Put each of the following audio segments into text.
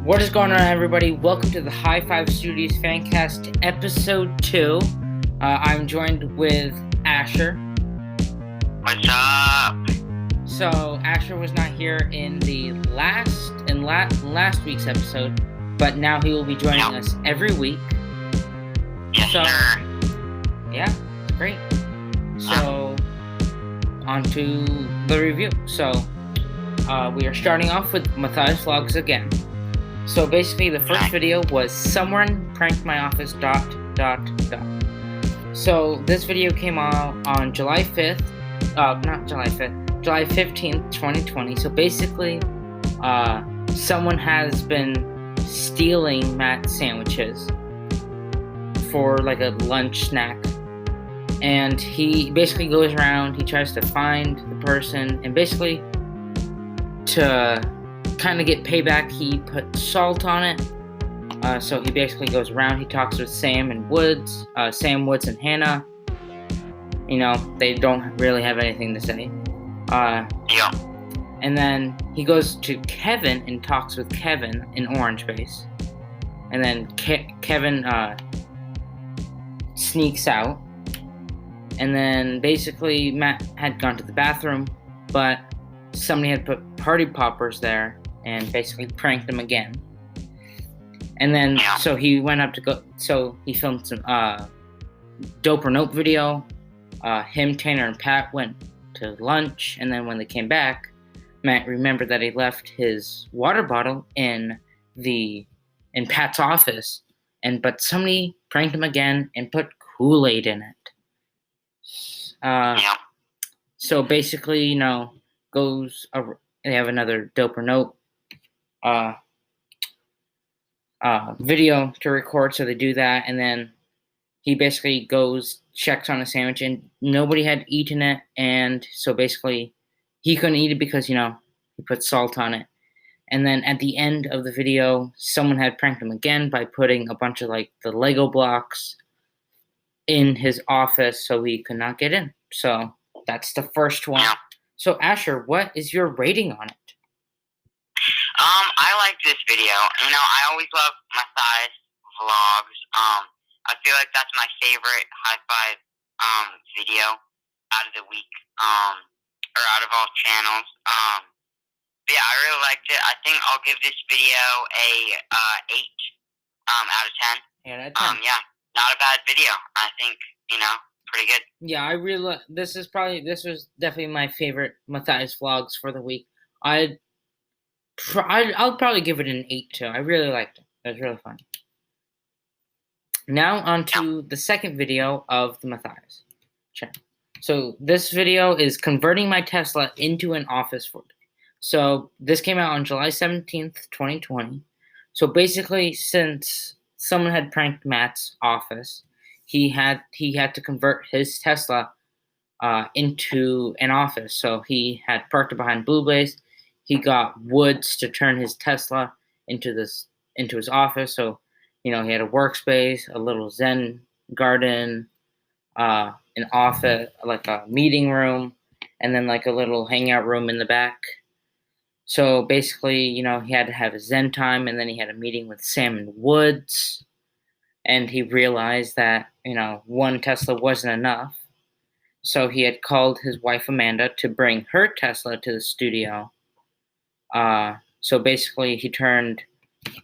What is going on, everybody? Welcome to the Hi5 Studios Fancast Episode 2. I'm joined with Asher. What's up? So, Asher was not here in the last week's episode, but now he will be joining us every week. Yes, sir. Yeah, great. So, on to the review. So, we are starting off with Matthias vlogs again. So basically, the first video was someone pranked my office ... So this video came out on July 5th, July 15th, 2020. So basically, someone has been stealing Matt's sandwiches for like a lunch snack. And he basically goes around, he tries to find the person, and basically to kind of get payback, he put salt on it. So he basically goes around, he talks with Sam Woods and Hannah. You know, they don't really have anything to say. Yeah. And then he goes to Kevin and talks with Kevin in Orange Base. And then Kevin sneaks out. And then basically Matt had gone to the bathroom, but somebody had put party poppers there and basically pranked him again. And then, so he went up to go, so he filmed some Dope or Nope video. Him, Tanner, and Pat went to lunch, and then when they came back, Matt remembered that he left his water bottle in Pat's office, but somebody pranked him again and put Kool-Aid in it. So basically, you know, they have another Dope or Nope video to record, so they do that, and then he basically goes, checks on a sandwich, and nobody had eaten it, and so basically he couldn't eat it because, you know, he put salt on it. And then at the end of the video, someone had pranked him again by putting a bunch of like the Lego blocks in his office so he could not get in. So that's the first one. So Asher, what is your rating on it? I like this video. You know, I always love Matthias vlogs. I feel like that's my favorite Hi5 video out of the week, or out of all channels. But yeah, I really liked it. I think I'll give this video a 8 out of 10. 8 out of 10. Yeah, not a bad video. I think, you know, pretty good. Yeah, I really. This was definitely my favorite Matthias vlogs for the week. I'll probably give it an 8 too. I really liked it. It was really fun. Now on to the second video of the Matthias channel. So this video is converting my Tesla into an office for me. So this came out on July 17th, 2020. So basically, since someone had pranked Matt's office, he had to convert his Tesla into an office. So he had parked it behind Blue Blaze. He got Woods to turn his Tesla into his office. So, you know, he had a workspace, a little Zen garden, an office, like a meeting room, and then like a little hangout room in the back. So basically, you know, he had to have a Zen time, and then he had a meeting with Sam and Woods, and he realized that, you know, one Tesla wasn't enough. So he had called his wife Amanda to bring her Tesla to the studio. So basically, he turned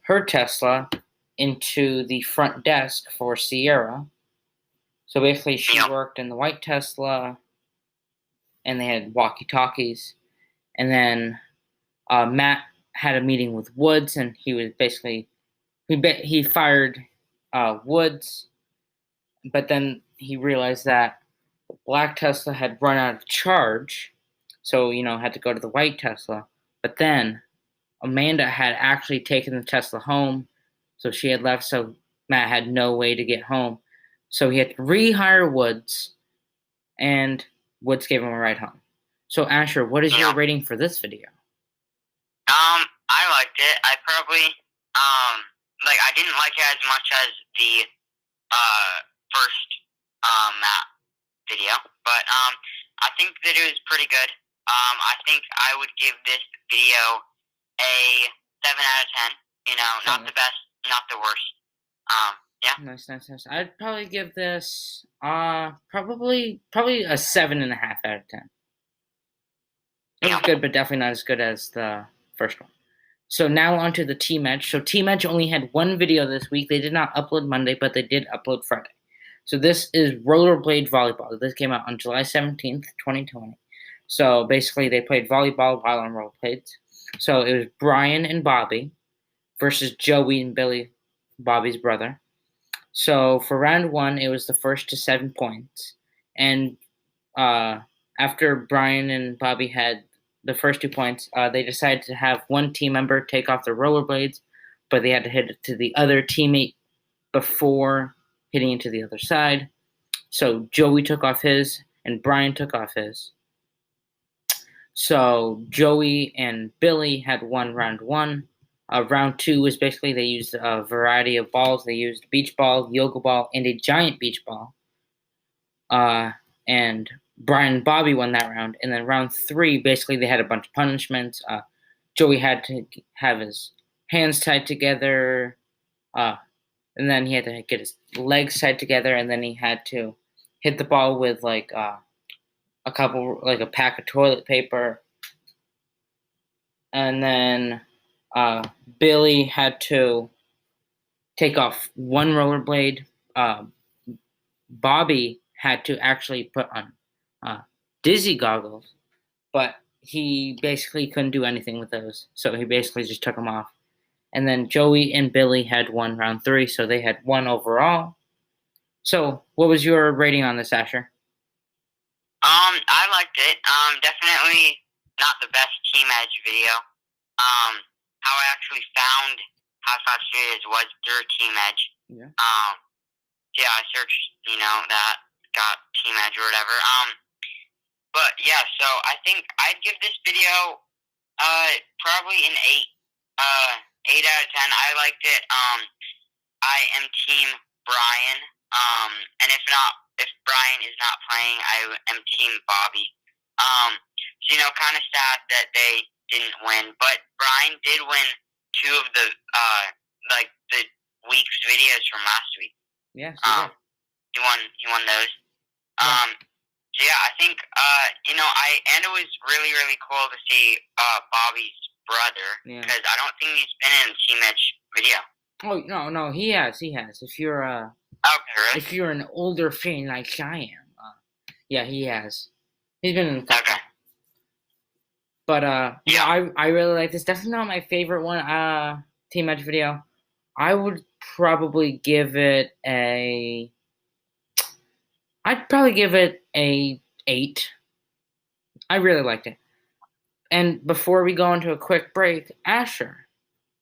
her Tesla into the front desk for Sierra. So basically, she worked in the white Tesla, and they had walkie-talkies. And then Matt had a meeting with Woods, and he was basically he fired Woods, but then he realized that the black Tesla had run out of charge, so, you know, had to go to the white Tesla. But then Amanda had actually taken the Tesla home, so she had left, so Matt had no way to get home. So he had to rehire Woods, and Woods gave him a ride home. So Asher, what is your rating for this video? I liked it. I probably, I didn't like it as much as the first Matt video, but I think that it was pretty good. I think I would give this video a 7 out of 10. Not the best, not the worst. Yeah. Nice. I'd probably give this probably a 7.5 out of 10. It was good, but definitely not as good as the first one. So now on to the team edge. So team edge only had one video this week. They did not upload Monday, but they did upload Friday. So this is rollerblade volleyball. This came out on July 17th, 2020. So basically they played volleyball while on rollerblades. So it was Brian and Bobby versus Joey and Billy, Bobby's brother. So for round one, it was the first to 7 points. And after Brian and Bobby had the first 2 points, they decided to have one team member take off their rollerblades, but they had to hit it to the other teammate before hitting it to the other side. So Joey took off his, and Brian took off his. So Joey and Billy had won round one. Round two was basically they used a variety of balls. They used beach ball, yoga ball, and a giant beach ball. And Brian and Bobby won that round. And then round three, basically they had a bunch of punishments. Joey had to have his hands tied together, and then he had to get his legs tied together, and then he had to hit the ball with like a pack of toilet paper. And then Billy had to take off one rollerblade. Bobby had to actually put on dizzy goggles, but he basically couldn't do anything with those, so he basically just took them off. And then Joey and Billy had won round three, so they had one overall. So, what was your rating on this, Asher? I liked it. Definitely not the best team edge video. How I actually found Hi5 Studios was through Team Edge. Yeah. Yeah, I searched, that got Team Edge or whatever. But yeah, so I think I'd give this video, probably an 8 out of 10. I liked it. I am Team Brian. And if Brian is not playing, I am Team Bobby. So, kind of sad that they didn't win, but Brian did win two of the the week's videos from last week. Yes. He won those. Yeah. So yeah, I think and it was really, really cool to see Bobby's brother, because I don't think he's been in a Team Edge video. Oh no, he has. If you're really? If you're an older fan like I am, yeah, he has. He's been in a couple. Okay. But yeah, I really like this. Definitely not my favorite one. Team Edge video. I would probably give it a. I'd probably give it a 8. I really liked it. And before we go into a quick break, Asher,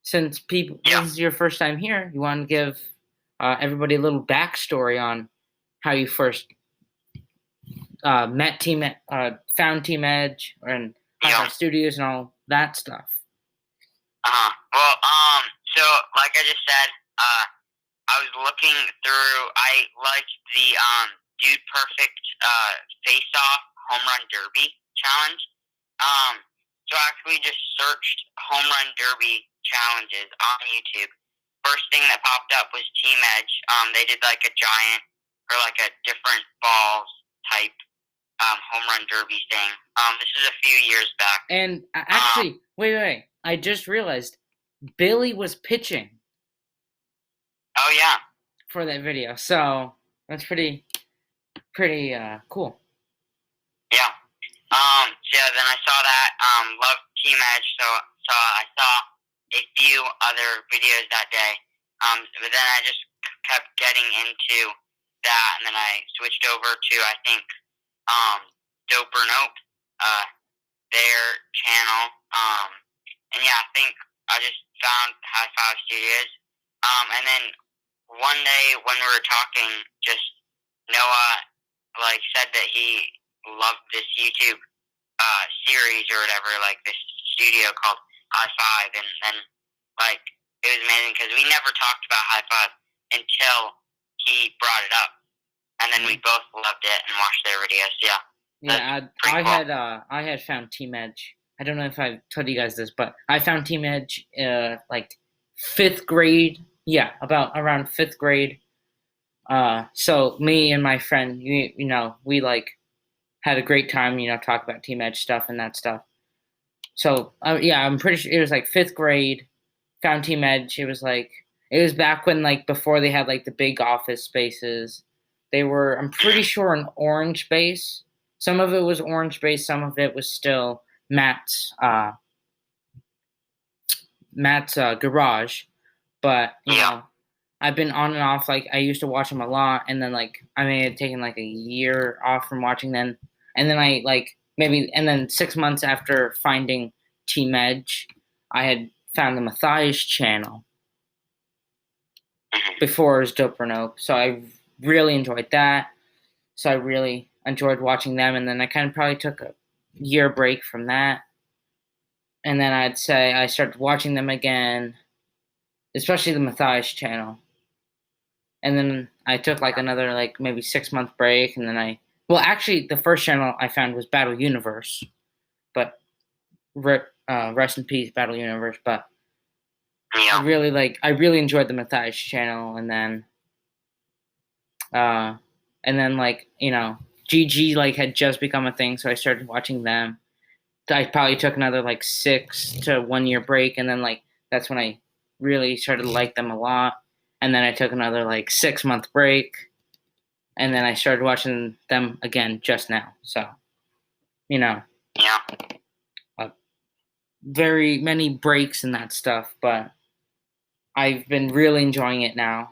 since this is your first time here, you want to give everybody a little backstory on how you first met found Team Edge and Hi5 Studios and all that stuff. Well, so like I just said, I was looking through. I liked the Dude Perfect Face-Off Home Run Derby challenge. So I actually just searched Home Run Derby challenges on YouTube. First thing that popped up was Team Edge. They did like a giant or like a different balls type home run derby thing. This is a few years back. And actually, wait. I just realized Billy was pitching. Oh yeah. For that video, so that's pretty cool. Yeah. So yeah, then I saw that. Loved Team Edge, so I saw a few other videos that day. But then I just kept getting into that, and then I switched over to, I think, Dope or Nope, their channel. And yeah, I think I just found Hi5 Studios. And then one day when we were talking, just Noah said that he loved this YouTube series or whatever, like this studio called Hi5, and then it was amazing because we never talked about Hi5 until he brought it up, and then we both loved it and watched their videos. Yeah. Yeah, I had found Team Edge. I don't know if I told you guys this, but I found Team Edge fifth grade. Yeah, about around fifth grade. So me and my friend, we like had a great time, talk about Team Edge stuff and that stuff. So yeah, I'm pretty sure it was like fifth grade. Found Team Edge. It was back when like before they had like the big office spaces. They were, I'm pretty sure, an orange base. Some of it was orange base. Some of it was still Matt's garage. But I've been on and off. Like I used to watch him a lot, and then like I may have taken like a year off from watching them, and then I like maybe and then 6 months after finding Team Edge, I had found the Matthias channel before it was Dope or Nope. So I really enjoyed that. So I really enjoyed watching them, and then I kind of probably took a year break from that, and then I'd say I started watching them again, especially the Matthias channel. And then I took like another like maybe 6 month break, and then actually the first channel I found was Battle Universe, but rest in peace Battle Universe. But I really enjoyed the Matthias channel, and then like GG like had just become a thing, so I started watching them. I probably took another like 6 to 1 year break, and then like that's when I really started to like them a lot. And then I took another like 6 month break, and then I started watching them again just now. So, very many breaks and that stuff, but I've been really enjoying it now.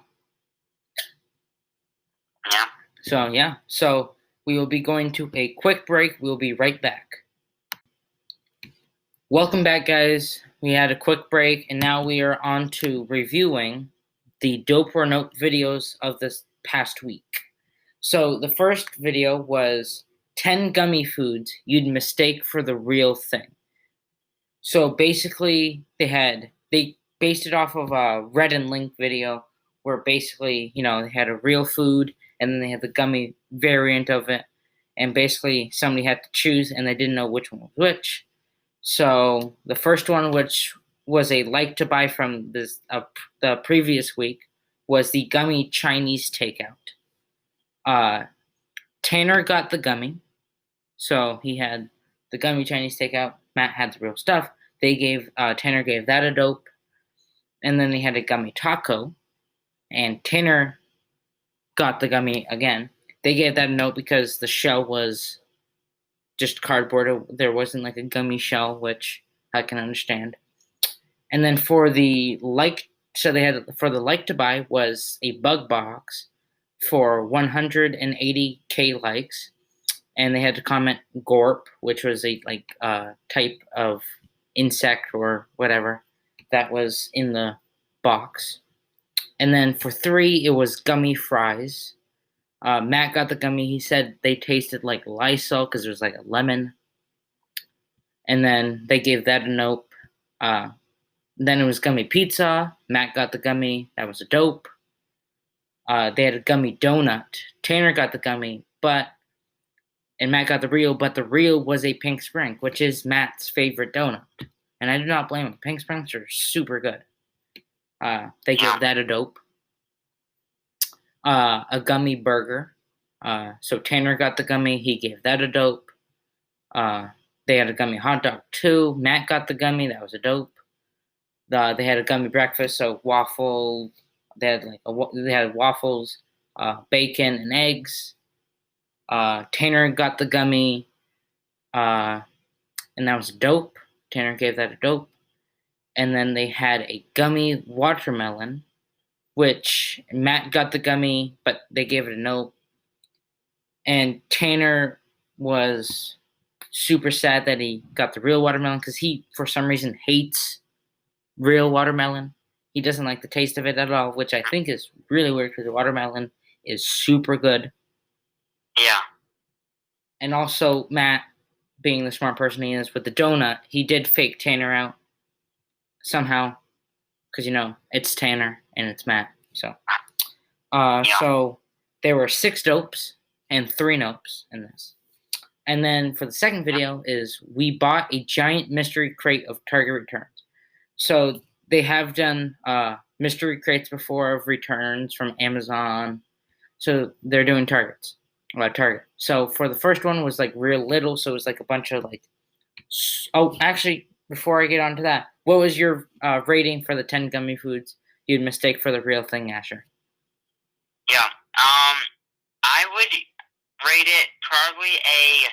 Yeah. So we will be going to a quick break. We'll be right back. Welcome back, guys. We had a quick break, and now we are on to reviewing the Dope or Nope videos of this past week. So the first video was 10 gummy foods you'd mistake for the real thing. So basically, they based it off of a Red and Link video where basically, they had a real food and then they had the gummy variant of it, and basically somebody had to choose and they didn't know which one was which. So the first one, which was a like to buy from the previous week, was the gummy Chinese takeout. Tanner got the gummy, so he had the gummy Chinese takeout. Matt had the real stuff. Tanner gave that a dope, and then they had a gummy taco, and Tanner got the gummy again. They gave that a note because the shell was just cardboard. There wasn't like a gummy shell, which I can understand. And then for the like to buy was a bug box for 180K likes, and they had to comment gorp, which was a type of insect or whatever that was in the box. And then for 3, it was gummy fries. Matt got the gummy. He said they tasted like Lysol because there was like a lemon. And then they gave that a nope. Then it was gummy pizza. Matt got the gummy. That was a dope. They had a gummy donut. Tanner got the gummy, and Matt got the real, but the real was a pink spring, which is Matt's favorite donut. And I do not blame him. Pink springs are super good. They gave that a dope. A gummy burger. So Tanner got the gummy. He gave that a dope. They had a gummy hot dog too. Matt got the gummy. That was a dope. They had a gummy breakfast. So waffle. They had waffles, bacon, and eggs. Tanner got the gummy, and that was dope. Tanner gave that a dope. And then they had a gummy watermelon, which Matt got the gummy, but they gave it a nope. And Tanner was super sad that he got the real watermelon because he, for some reason, hates real watermelon. He doesn't like the taste of it at all, which I think is really weird because the watermelon is super good. Yeah. And also, Matt, being the smart person he is with the donut, he did fake Tanner out somehow because, it's Tanner and it's Matt. So, So there were 6 dopes and 3 nopes in this. And then for the second video is we bought a giant mystery crate of Target returns. So they have done mystery crates before of returns from Amazon. So they're doing Target. So for the first one was like real little, so it was like a bunch of like. Oh, actually, before I get on to that, what was your rating for the 10 gummy foods you'd mistake for the real thing, Asher? Yeah. I would rate it probably a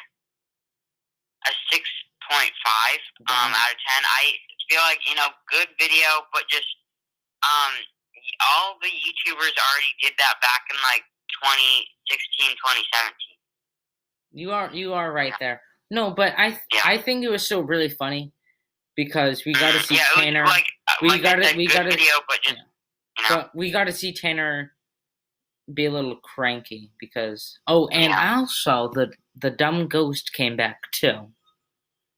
6.5 Wow. out of 10. I feel like, good video, but just all the YouTubers already did that back in like 2016, 2017. You are right there. No, but I think it was still really funny because we got to see Tanner. It was we got to video, but just But we got to see Tanner be a little cranky because also the dumb ghost came back too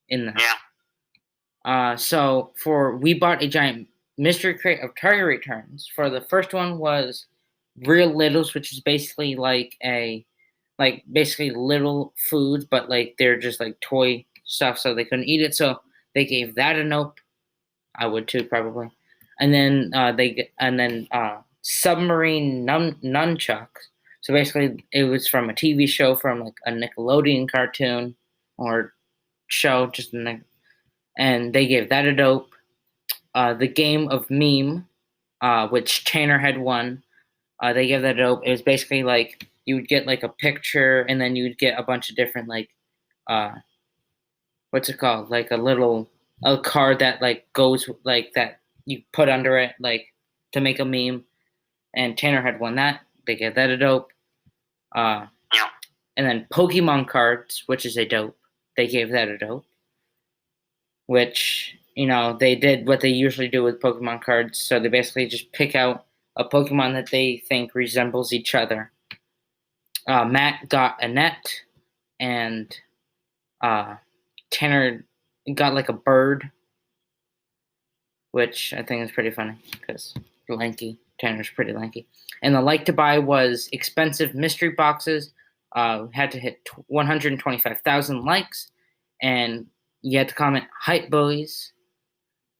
in that. Yeah. So we bought a giant mystery crate of Target returns. For the first one was Real Littles, which is basically basically little foods, but like they're just like toy stuff, so they couldn't eat it. So they gave that a nope. I would too probably. And then submarine nunchucks. So basically, it was from a TV show from like a Nickelodeon cartoon or show, and they gave that a dope. The game of meme, which Tanner had won, they gave that a dope. It was basically like you would get like a picture, and then you would get a bunch of different like, what's it called? Like a card that like goes like that you put under it like to make a meme. And Tanner had won that. They gave that a dope. Yeah. And then Pokemon cards, which is a dope. They gave that a dope. Which, they did what they usually do with Pokemon cards. So they basically just pick out a Pokemon that they think resembles each other. Matt got a net, and Tanner got like a bird, which I think is pretty funny because lanky. Tanner's pretty lanky. And the like to buy was expensive mystery boxes. Had to hit 125,000 likes, and you had to comment "hype boys."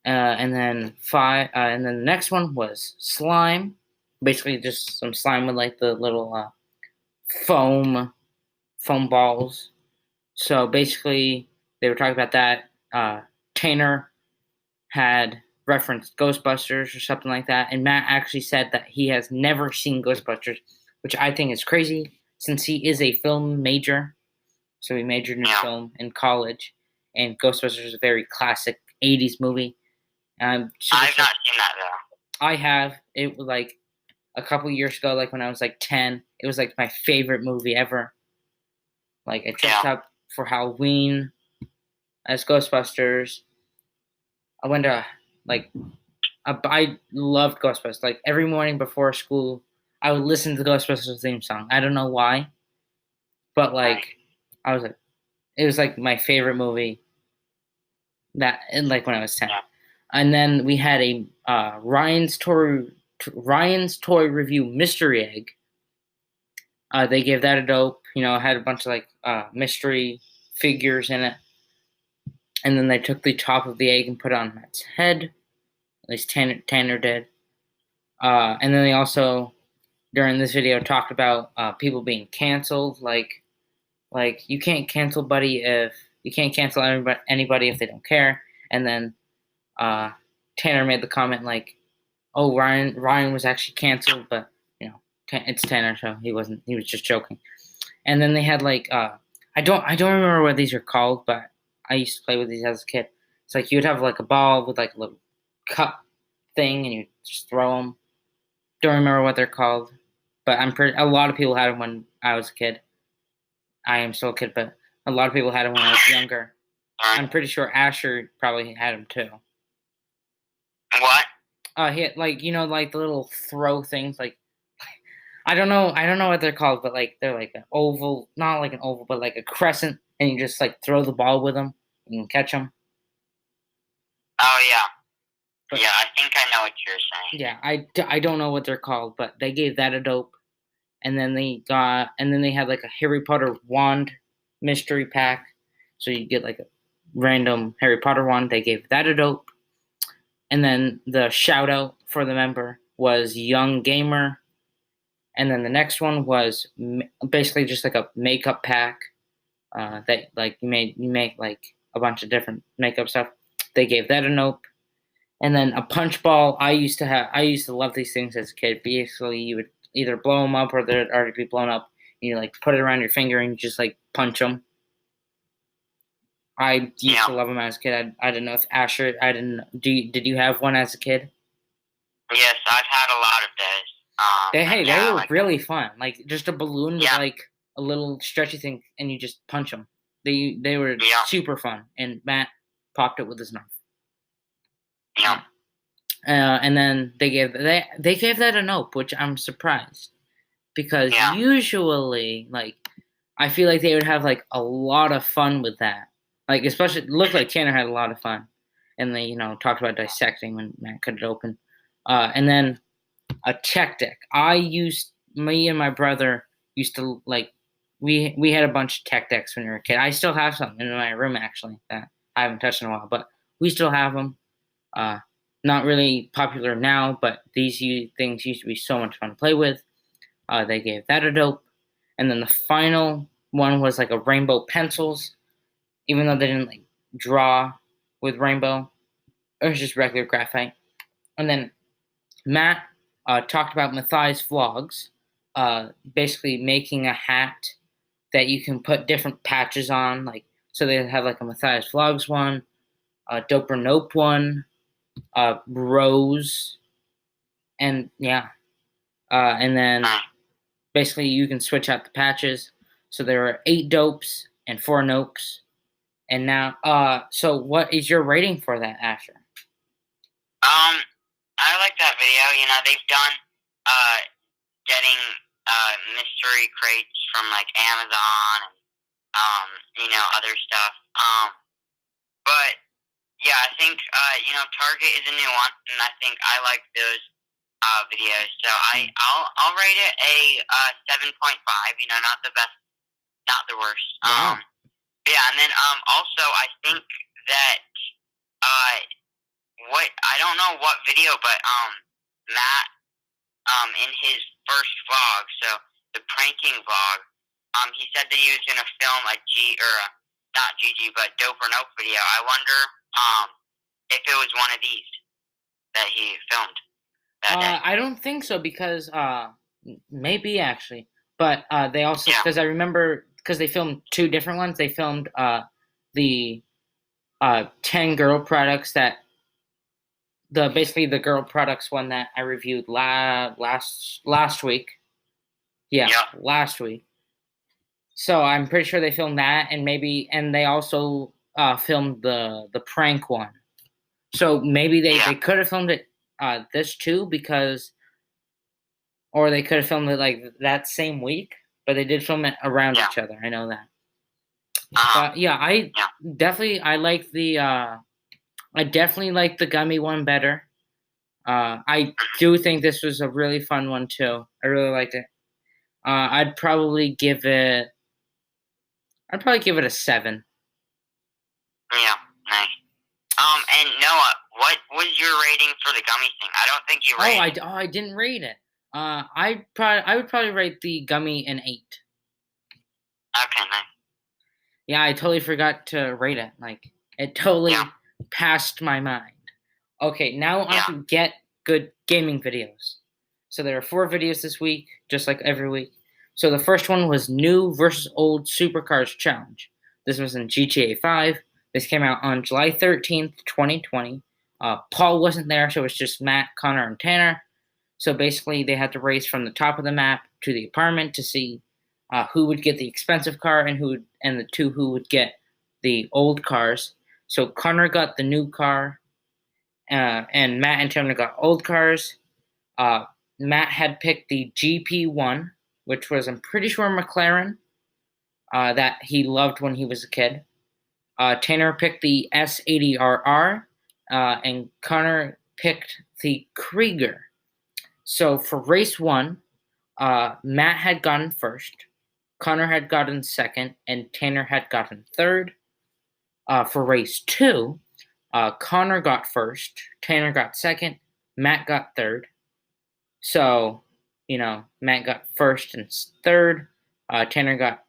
And then the next one was slime, basically just some slime with like the little foam balls. So basically, they were talking about that. Tanner had referenced Ghostbusters or something like that, and Matt actually said that he has never seen Ghostbusters, which I think is crazy since he is a film major. So he majored in film in college, and Ghostbusters is a very classic 80s movie. I've not seen that though. I have. It was like a couple years ago, like when I was like 10. It was like my favorite movie ever. Like I dressed up for Halloween as Ghostbusters. I went to I loved Ghostbusters. Like every morning before school, I would listen to the Ghostbusters theme song. I don't know why, but like it was like my favorite movie. When I was 10. And then we had a Ryan's Toy Review mystery egg. They gave that a dope. It had a bunch of like mystery figures in it. And then they took the top of the egg and put it on Matt's head. At least Tanner did. And then they also, during this video, talked about people being canceled. Like you can't cancel anybody if they don't care. And then Tanner made the comment like, "Oh, Ryan was actually canceled, but it's Tanner, so he wasn't. He was just joking." And then they had like I don't remember what these are called, but I used to play with these as a kid. It's like you'd have like a ball with like a little cup thing, and you just throw them. Don't remember what they're called, but a lot of people had them when I was a kid. I am still a kid, but a lot of people had them when I was younger. I'm pretty sure Asher probably had them too. What? He had like like the little throw things. Like I don't know what they're called, but like they're like an oval, not like an oval, but like a crescent, and you just like throw the ball with them. You can catch them. Oh yeah. But, yeah, I think I know what you're saying. Yeah, I don't know what they're called, but they gave that a dope. And then they had like a Harry Potter wand mystery pack. So you get like a random Harry Potter wand. They gave that a dope. And then the shout out for the member was Young Gamer. And then the next one was basically just like a makeup pack that like you make like a bunch of different makeup stuff. They gave that a nope. And then a punch ball. I used to love these things as a kid. Basically, you would either blow them up or they'd already be blown up. And you like put it around your finger and you just like punch them. I used to love them as a kid. I didn't know if Asher. I didn't. Did you have one as a kid? Yes, I've had a lot of those. They were really fun. Like just a balloon with Yeah. like a little stretchy thing, and you just punch them. They were super fun. And Matt popped it with his knife. Yeah. And then they gave that a nope, which I'm surprised because usually like I feel like they would have like a lot of fun with that. Like especially it looked like Tanner had a lot of fun, and they talked about dissecting when Matt cut it open, and then a tech deck. Me and my brother used to like we had a bunch of tech decks when we were a kid. I still have some in my room actually that I haven't touched in a while, but we still have them. Not really popular now, but these things used to be so much fun to play with. They gave that a dope. And then the final one was like a rainbow pencils, even though they didn't like draw with rainbow. It was just regular graphite. And then Matt talked about Matthias vlogs, basically making a hat that you can put different patches on. Like so they have like a Matthias vlogs one, a Dope or Nope one, Rose, and and then basically you can switch out the patches. So there are 8 dopes and 4 nopes, and now so what is your rating for that, Asher? I like that video. They've done getting mystery crates from like Amazon and other stuff. But yeah, I think Target is a new one, and I think I like those videos. So I'll rate it a 7.5. Not the best, not the worst. Wow. Yeah, and then also I think that I don't know what video, but Matt in his first vlog, so the pranking vlog, he said that he was gonna film a not GG, but Dope or Nope video. I wonder if it was one of these that he filmed that day. I don't think so because maybe actually, but they also because I remember because they filmed 2 different ones. They filmed the 10 girl products that basically the girl products one that I reviewed last week. Yeah, last week. So I'm pretty sure they filmed that, and they also filmed the prank one. So maybe they could have filmed it this too or they could have filmed it like that same week, but they did film it around each other. I know that. But yeah, I definitely like I definitely like the gummy one better. I do think this was a really fun one too. I really liked it. I'd probably give it a 7. Yeah, nice. And Noah, what was your rating for the gummy thing? I don't think you rated. I didn't rate it. I would probably rate the gummy an 8. Okay, nice. Yeah, I totally forgot to rate it. Like it totally passed my mind. Okay, now on to get good gaming videos. So there are 4 videos this week, just like every week. So the first one was New versus Old Supercars Challenge. This was in GTA 5. This came out on July 13th, 2020. Paul wasn't there, so it was just Matt, Connor, and Tanner. So basically, they had to race from the top of the map to the apartment to see who would get the expensive car and the 2 who would get the old cars. So Connor got the new car, and Matt and Tanner got old cars. Matt had picked the GP1, which was, I'm pretty sure, McLaren, that he loved when he was a kid. Tanner picked the S80RR, and Connor picked the Krieger. So for race 1, Matt had gotten first, Connor had gotten second, and Tanner had gotten third. For race 2, Connor got first, Tanner got second, Matt got third. So, Matt got first and third. Tanner got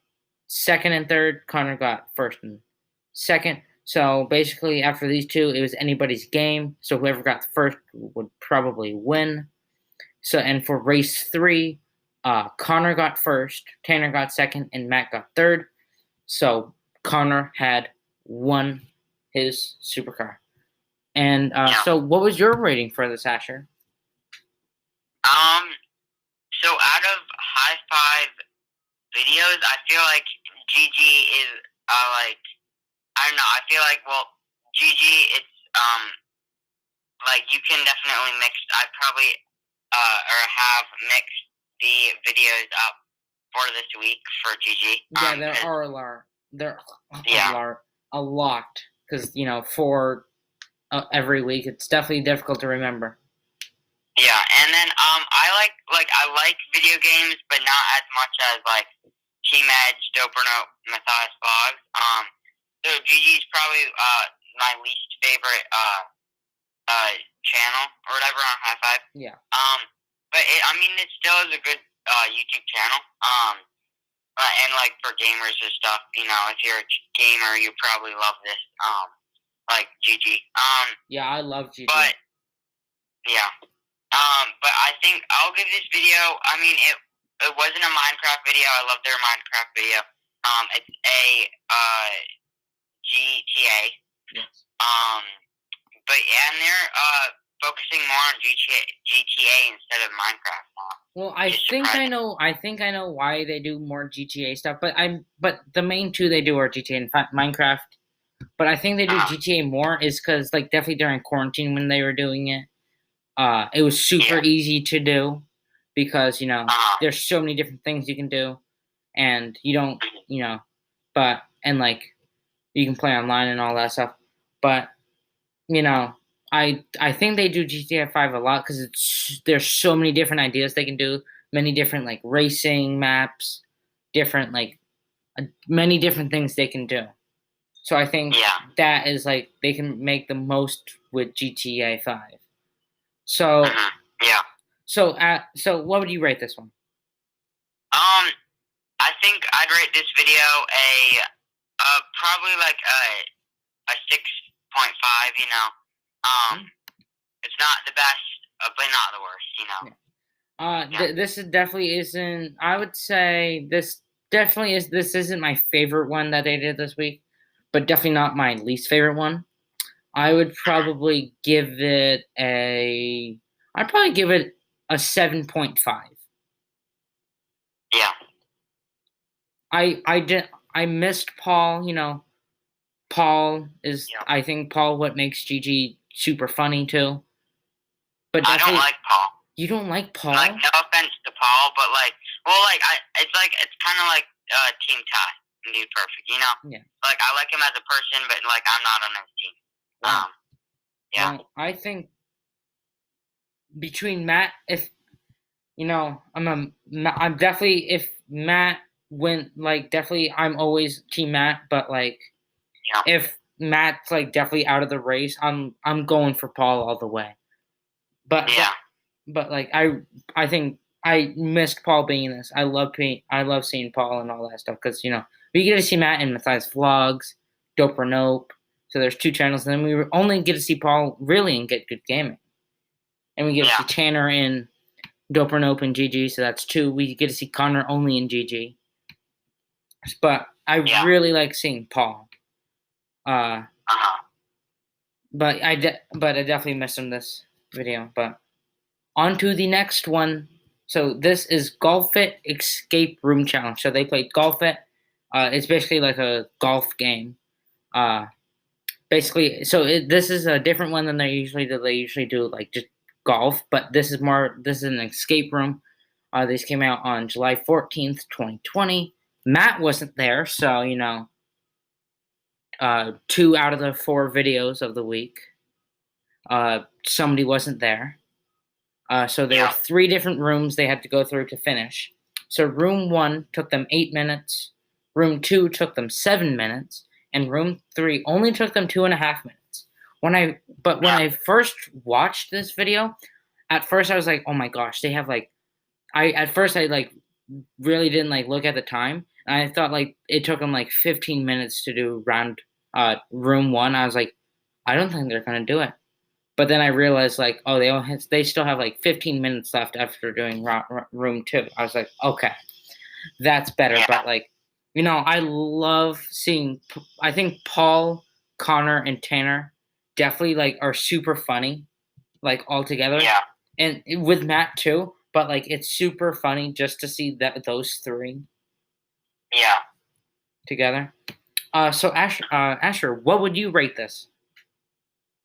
second and third. Connor got first and second. So basically, after these two, it was anybody's game. So whoever got first would probably win. So, and for race 3, Connor got first, Tanner got second, and Matt got third. So Connor had won his supercar. And so, what was your rating for this, Asher? So out of Hi5 videos, I feel like GG is like, I don't know. I feel like, well, GG, it's like you can definitely mix. I probably or have mixed the videos up for this week for GG. Yeah, there are a lot. A lot, because for every week, it's definitely difficult to remember. Yeah, and then I like video games, but not as much as like Team Edge, Doper Note, Matthias vlogs. So GG's probably my least favorite channel or whatever on Hi5. Yeah. But it still is a good YouTube channel. And like for gamers or stuff, if you're a gamer, you probably love this. Like GG. Yeah, I love GG. But yeah. But I think I'll give this video. It wasn't a Minecraft video. I love their Minecraft video. It's a GTA. Yes. And they're focusing more on GTA instead of Minecraft now. Well, I think I know why they do more GTA stuff, but the main two they do are GTA and Minecraft. But I think they do GTA more is because definitely during quarantine when they were doing it, it was super easy to do because there's so many different things you can do, and you don't but you can play online and all that stuff. But I think they do GTA 5 a lot because there's so many different ideas they can do, many different racing maps, different many different things they can do. So I think that is they can make the most with GTA 5. So so what would you rate this one? I think I'd rate this video probably a 6.5. It's not the best, but not the worst. This is definitely isn't. I would say this definitely is. This isn't my favorite one that they did this week, but definitely not my least favorite one. I would probably give it a 7.5. Yeah. I missed Paul. Paul is. Yeah. I think Paul what makes GG super funny too. But I don't like Paul. You don't like Paul? No offense to Paul, but it's kind of like Team Ty and Dude Perfect, Yeah. I like him as a person, but I'm not on his team. Wow. Yeah. Well, I think between Matt, if I'm definitely if Matt went definitely I'm always Team Matt, but if Matt's definitely out of the race, I'm going for Paul all the way. But I think I missed Paul being in this. I love seeing Paul and all that stuff because we get to see Matt in Matthias vlogs, Dope or Nope. So there's 2 channels, and then we only get to see Paul really and Get Good Gaming, and we get to see Tanner in Dope or Nope and GG. So that's 2. We get to see Connor only in GG. But I really like seeing Paul. But I definitely missed him this video. But on to the next one. So this is Golf It Escape Room Challenge. So they played Golf It. It's basically a golf game. Basically, so this is a different one than they usually do. They usually do just golf, but this is an escape room. This came out on July 14th, 2020. Matt wasn't there, so 2 out of the 4 videos of the week, somebody wasn't there. So there were 3 different rooms they had to go through to finish. So room 1 took them 8 minutes, room 2 took them 7 minutes, and room 3 only took them 2.5 minutes. when I first watched this video, at first I was like, oh my gosh, they have like at first I like really didn't like look at the time. And I thought like it took them like 15 minutes to do room 1. I was like, I don't think they're gonna do it. But then I realized like, oh, they still have like 15 minutes left after doing room 2. I was like, okay, that's better. Yeah. But like, I love seeing. I think Paul, Connor, and Tanner definitely like are super funny, like all together. Yeah. And with Matt too. But like, it's super funny just to see those 3 Yeah. together. So Asher, what would you rate this?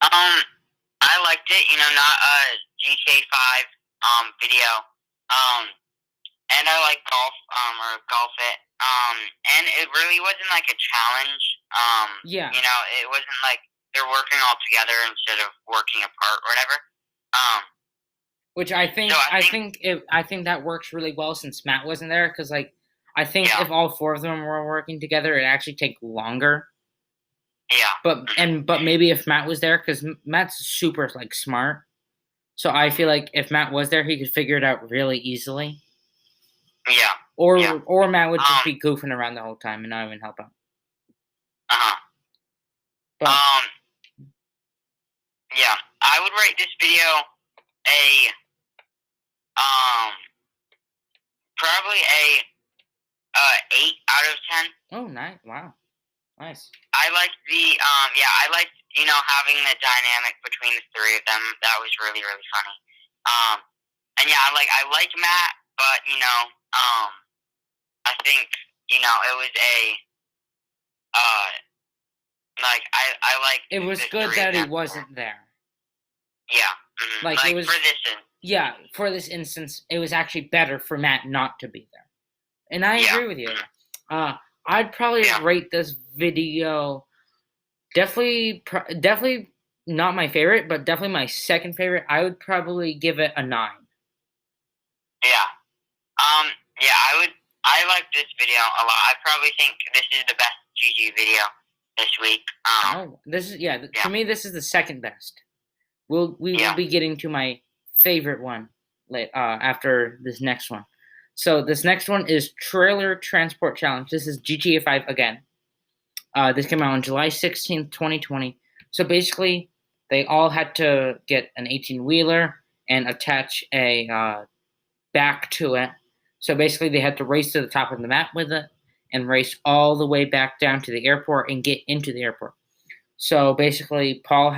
I liked it. Not a GTA 5 video. And I like golf it. And it really wasn't like a challenge. Yeah. It wasn't like they're working all together instead of working apart or whatever. Which I think So I think that works really well since Matt wasn't there, because like I think Yeah. if all 4 of them were working together, it'd actually take longer. Yeah. But maybe if Matt was there, because Matt's super like smart, so I feel like if Matt was there, he could figure it out really easily. Yeah. Or Matt would just be goofing around the whole time and not even help out. But yeah, I would rate this video a probably a 8 out of 10. Oh, nice! Wow, nice. I liked I liked having the dynamic between the 3 of them. That was really really funny. And yeah, I liked Matt, but I think it was a I like. It was good that he wasn't there. Yeah. Mm-hmm. Like it was for this. Yeah, for this instance, it was actually better for Matt not to be there. And I agree with you. I'd probably rate this video definitely not my favorite, but definitely my second favorite. I would probably give it a 9. Yeah. Yeah, I like this video a lot. I probably think this is the best GG video this week. To me this is the second best. We will be getting to my favorite one after this next one. So this next one is Trailer Transport Challenge. This is GTA 5 again. This came out on July 16th, 2020. So basically, they all had to get an 18-wheeler and attach a back to it. So basically, they had to race to the top of the map with it and race all the way back down to the airport and get into the airport. So basically, Connor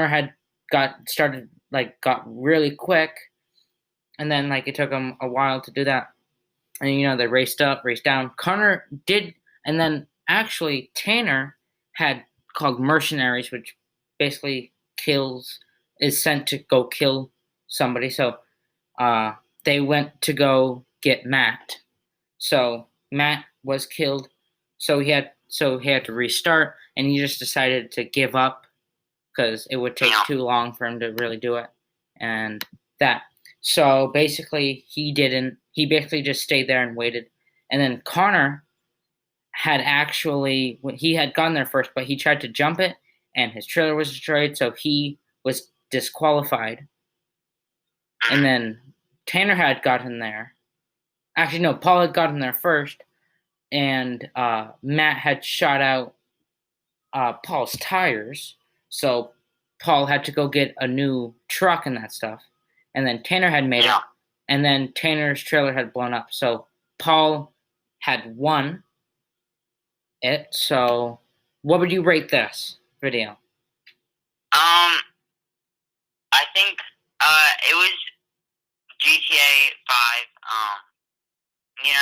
had got really quick, and then like it took him a while to do that. And they raced up, raced down. Connor did, and then actually Tanner had called mercenaries, which basically is sent to go kill somebody. So they went to go get Matt. So Matt was killed. So he had to restart, and he just decided to give up because it would take too long for him to really do it. And that. So basically, he didn't. He basically just stayed there and waited. And then Connor had he had gone there first, but he tried to jump it, and his trailer was destroyed, so he was disqualified. And then Tanner had gotten there. Actually, no, Paul had gotten there first, and Matt had shot out Paul's tires. So Paul had to go get a new truck and that stuff. And then Tanner had made it. And then Tanner's trailer had blown up. So Paul had won it. So what would you rate this video? I think it was GTA 5.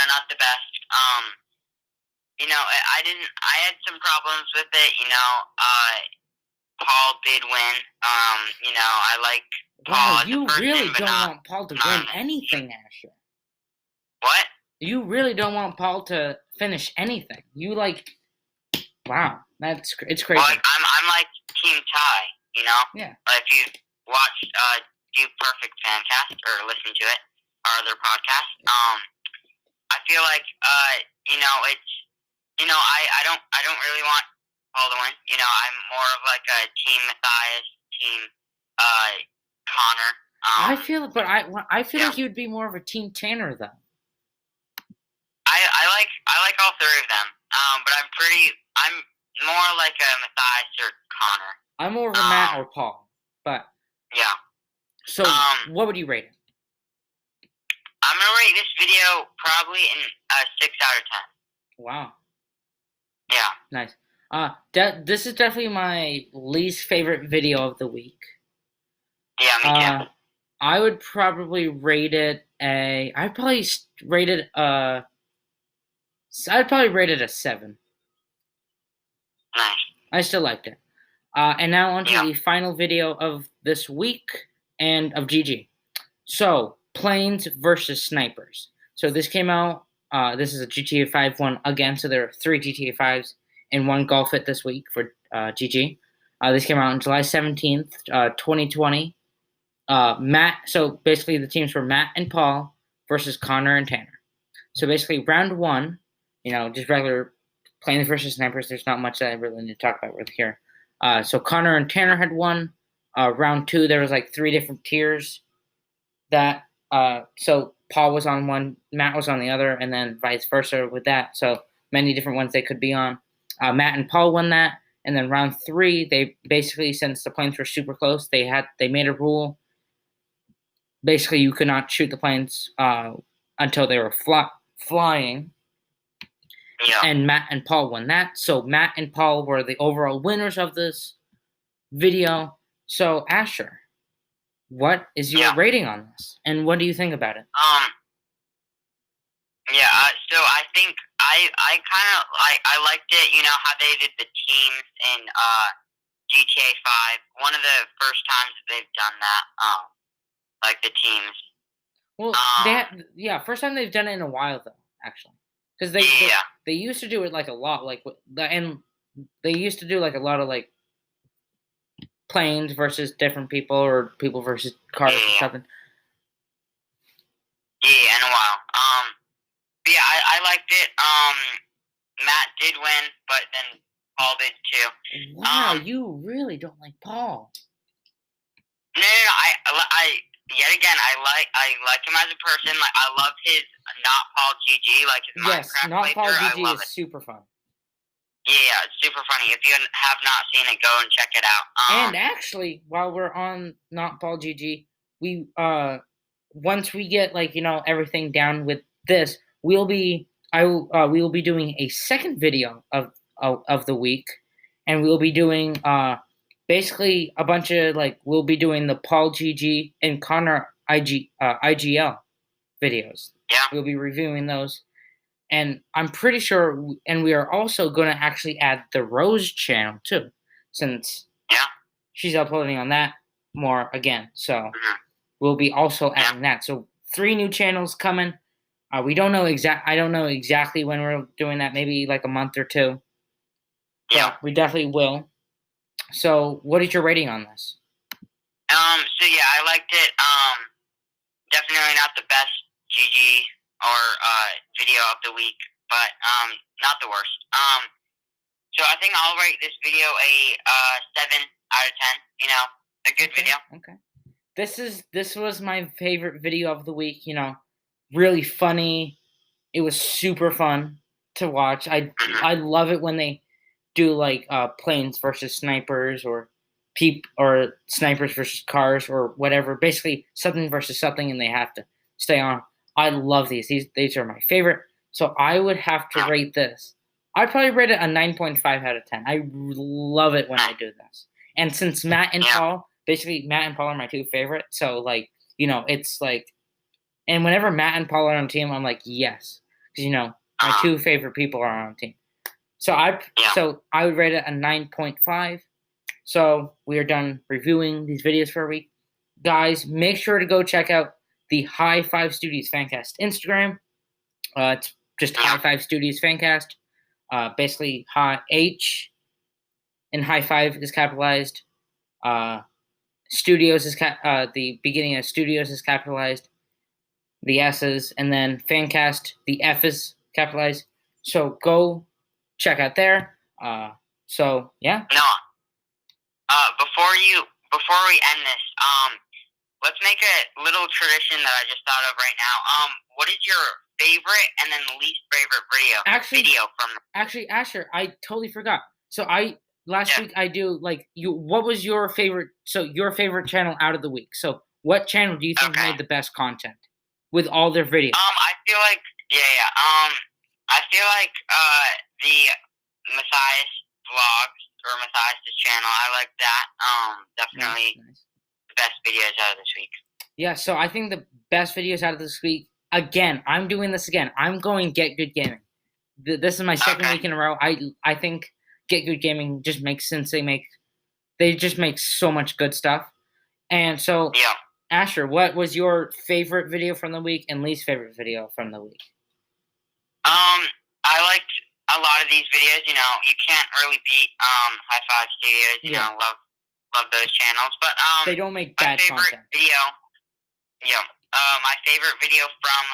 Not the best. I had some problems with it. Paul did win. I like Paul. Wow, you really don't want Paul to win anything, Asher. What? You really don't want Paul to finish anything. Wow, it's crazy. Well, I'm like Team Ty. Yeah. If you watch Do Perfect Fancast or listen to it, our other podcast, I feel like it's I don't really want Paul to win. I'm more of like a team Matthias, team Connor. I feel yeah. like you'd be more of a team Tanner though. I like all three of them. But I'm more like a Matthias or Connor. I'm more of a Matt or Paul. But yeah. So what would you rate it? I'm gonna rate this video probably in a 6 out of 10. Wow. Yeah. Nice. This is definitely my least favorite video of the week. Yeah, me too. I would probably rate it I'd probably rate it a 7. Nice. I still liked it. And now on to the final video of this week and of GG. So, planes versus snipers. So this came out, this is a GTA 5 one again, so there are 3 GTA 5s and 1 Golf It this week for GG. This came out on July 17th, 2020. So basically the teams were Matt and Paul versus Connor and Tanner. So basically round 1, just regular planes versus snipers. There's not much that I really need to talk about here. So Connor and Tanner had won. Round 2, there was like 3 different tiers that so Paul was on one, Matt was on the other, and then vice versa with that. So many different ones they could be on. Matt and Paul won that, and then round 3, they basically, since the planes were super close, they made a rule. Basically, you could not shoot the planes until they were flying. Yeah. And Matt and Paul won that. So Matt and Paul were the overall winners of this video. So Asher, what is your rating on this, and what do you think about it? Yeah. So I think I kind of I liked it. How they did the teams in GTA 5. One of the first times that they've done that. Like the teams. Well, first time they've done it in a while though, actually, because they used to do it like a lot, and they used to do like a lot of like planes versus different people or people versus cars or something. Yeah, in a while. But yeah, I liked it. Matt did win, but then Paul did too. Wow, you really don't like Paul. No. I yet again, I like him as a person. Like I love his Not Paul GG, like his Minecraft Not playthrough. Paul GG I love is super fun. Yeah, it's super funny. If you have not seen it, go and check it out. And actually, while we're on Not Paul GG, we once we get everything down with this, we will be doing a second video of the week, and we'll be doing basically a bunch of we'll be doing the Paul GG and Connor IGL videos. Yeah, we'll be reviewing those. And I'm pretty sure, and we are also going to actually add the Rose channel too, since she's uploading on that more again. So we'll be also adding that. So 3 new channels coming. We don't know I don't know exactly when we're doing that. Maybe like a month or 2. Yeah, but we definitely will. So what is your rating on this? So yeah, I liked it. Definitely not the best GG or video of the week, but not the worst. So I think I'll rate this video a 7 out of 10. A good video. Okay. This was my favorite video of the week. Really funny. It was super fun to watch. I love it when they do planes versus snipers or snipers versus cars or whatever. Basically something versus something, and they have to stay on. I love these. These are my favorite. So I would have to rate this. I'd probably rate it a 9.5 out of 10. I love it when I do this. And since Matt and Paul, basically Matt and Paul are my 2 favorites. So it's and whenever Matt and Paul are on team, I'm like, yes, because my 2 favorite people are on team. So I would rate it a 9.5. So we are done reviewing these videos for a week. Guys, make sure to go check out the Hi5 Studios Fancast Instagram. It's just Hi5 Studios Fancast. Basically, H in Hi5 is capitalized. Studios is the beginning of Studios is capitalized. The S's, and then Fancast, the F is capitalized. So go check out there. So yeah. Noah, before we end this, let's make a little tradition that I just thought of right now. What is your favorite and then least favorite video from? Actually, Asher, I totally forgot. So last week I do like you. What was your favorite? So your favorite channel out of the week. So what channel do you think made the best content with all their videos? I feel like I feel like the Matthias vlogs or Matthias' channel. I like that. Definitely Nice. the best videos out of this week. Yeah, so I think the best videos out of this week. Again, I'm doing this again. I'm going Get Good Gaming. This is my second week in a row. I think Get Good Gaming just makes sense. They just make so much good stuff. And so, Asher, what was your favorite video from the week and least favorite video from the week? I liked a lot of these videos. You know, you can't really beat Hi5 Studios. You know, love those channels. But they don't make bad content. My favorite video from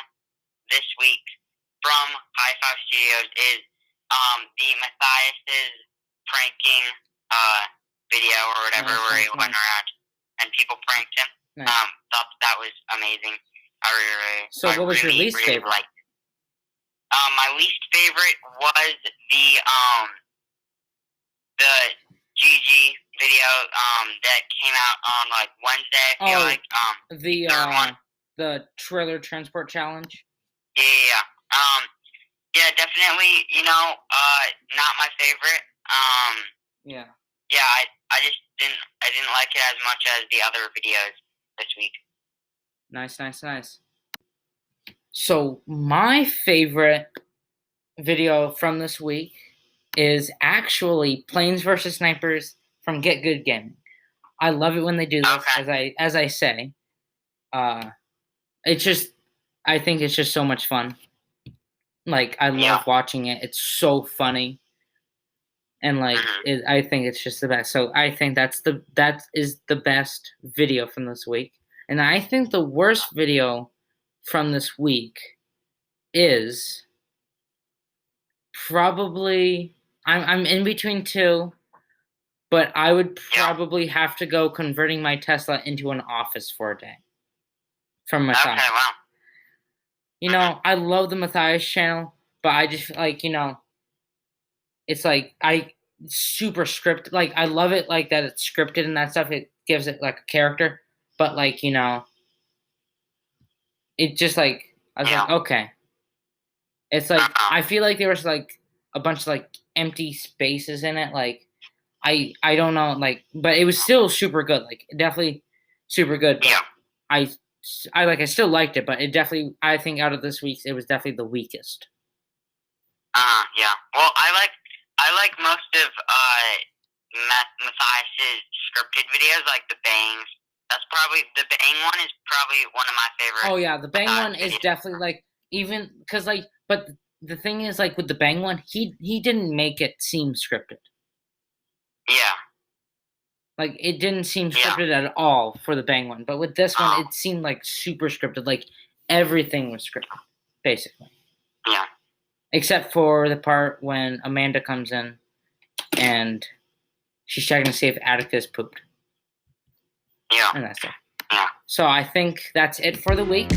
this week from Hi5 Studios is the Matthias' pranking video or whatever, where he went around and people pranked him. Thought that was amazing. So what was your least favorite? Liked it. My least favorite was the GG video that came out on like Wednesday. I feel like the trailer transport challenge. Yeah, definitely. You know, not my favorite. I just didn't like it as much as the other videos this week. Nice. So my favorite video from this week is actually Planes vs. Snipers from Get Good Gaming. I love it when they do this, as I say. I think it's just so much fun. Like, I love watching it. It's so funny. And like, I think it's just the best. So I think that is the best video from this week. And I think the worst video from this week is probably I'm in between two, but I would probably have to go converting my Tesla into an office for a day from Matthias. Okay, wow. You know, I love the Matthias channel, but I just like, you know, it's like super scripted. Like, I love it like that it's scripted and that stuff. It gives it like a character, but like, you know, it just like I was like, okay. It's like I feel like there was like a bunch of like empty spaces in it. Like I don't know, like, but it was still super good. Like, definitely super good. But I still liked it, but it definitely, I think out of this week, it was definitely the weakest. Yeah. Well, I like most of Matthias' scripted videos, like the bangs. The bang one is probably one of my favorites. Oh yeah, the bang one is definitely like, even because like, but the thing is like with the bang one, he didn't make it seem scripted. Yeah. Like, it didn't seem scripted at all for the bang one, but with this one, it seemed like super scripted. Like, everything was scripted, basically. Yeah. Except for the part when Amanda comes in and she's checking to see if Atticus pooped. Yeah. And that's it. Yeah. So I think that's it for the week.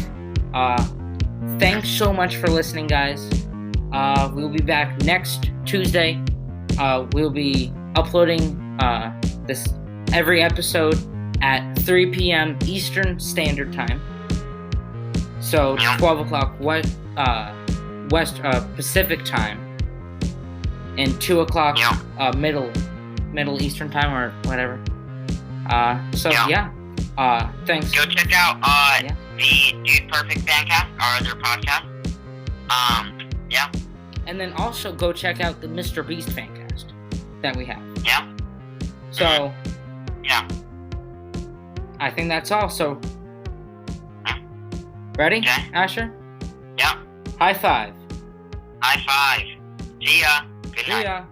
Thanks so much for listening, guys. We'll be back next Tuesday. We'll be uploading this every episode at 3 p.m. Eastern Standard Time. So 12 o'clock West Pacific Time, and 2 o'clock Middle Eastern Time or whatever. Thanks. Go check out the Dude Perfect Fancast, our other podcast. And then also go check out the Mr. Beast Fancast that we have. Yeah. So I think that's all. So ready, Asher? Yeah. Hi5. Hi5. See ya. Good night. See ya.